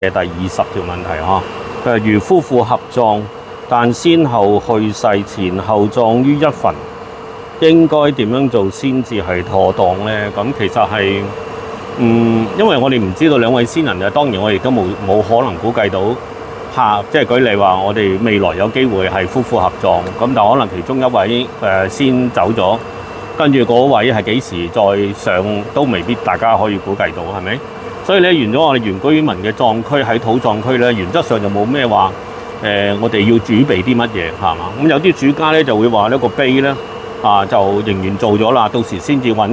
嘅第20條問題嚇，佢係如夫婦合葬，但先後去世，前後葬於一墳，應該點樣做先至係妥當呢？咁其實係因為我哋唔知道兩位先人啊，當然我哋都冇可能估計到即係舉例話，我哋未來有機會係夫婦合葬，咁但可能其中一位先走咗，跟住嗰位係幾時再上都未必大家可以估計到，係咪？所以咧，完咗我哋原居民嘅葬區喺土葬區咧，原則上就冇咩話我哋要準備啲乜嘢係嘛？咁有啲主家咧就會話呢個碑咧就仍然做咗啦，到時先至揾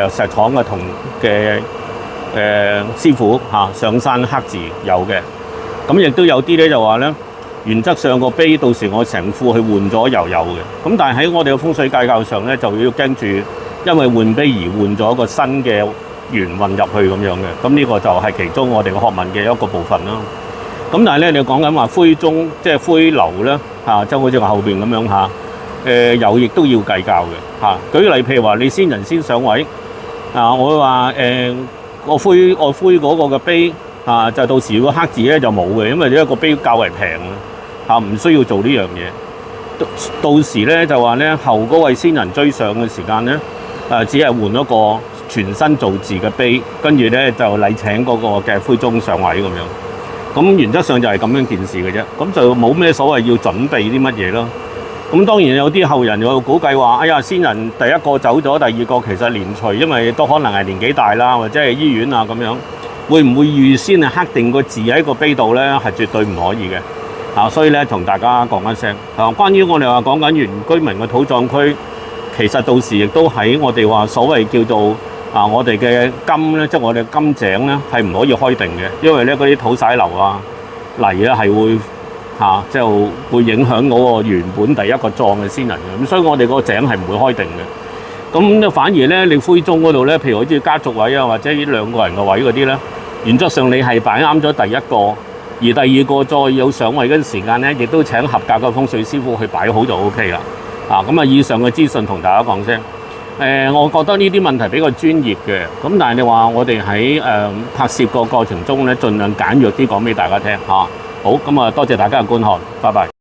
石廠嘅師傅上山刻字有嘅。咁亦都有啲咧就話咧，原則上個碑到時我成副去換咗又有嘅。咁但係喺我哋嘅風水界教上咧，就要驚住因為換碑而換咗個新嘅元運入去咁樣嘅。咁呢個就係其中我哋嘅學問嘅一個部分啦。咁但係咧，你講緊話灰中即係灰流咧即係好似我後邊咁樣有亦都要計較嘅舉例譬如話你先人先上位我會話我灰嗰個嘅碑就到時如果刻字咧就冇嘅，因為呢一個碑較為平唔需要做呢樣嘢。到時咧就話咧後嗰位先人追上嘅時間咧只係換一個全新造字嘅碑，跟住咧就禮請嗰個嘅灰中上位咁樣。咁原則上就係咁樣件事嘅啫，咁就冇咩所謂要準備啲乜嘢咯。咁當然有啲後人又估計話，哎呀，先人第一個走咗，第二個其實連隨，因為都可能係年紀大啦，或者係醫院咁樣，會唔會預先刻定個字喺個碑度咧？係絕對唔可以嘅。所以咧同大家講一聲。關於我哋話講緊原居民嘅土葬區，其實到時亦都喺我哋話所謂叫做我哋嘅金咧，即係我哋金井咧，係唔可以開定嘅，因為咧嗰啲土璽流泥咧係會即係會影響嗰個原本第一個葬嘅先人嘅。咁所以我哋個井係唔會開定嘅。咁反而咧，你灰中嗰度咧，譬如好似家族位或者呢兩個人嘅位嗰啲咧，原則上你係擺啱咗第一個，而第二個再有上位嗰陣時間咧，亦都請合格嘅風水師傅去擺好就 OK 啦。咁以上嘅資訊同大家講聲。我覺得呢啲問題比較專業嘅，咁但係你話我哋喺拍攝個過程中咧，盡量簡約啲講俾大家聽好，咁多謝大家嘅觀看，拜拜。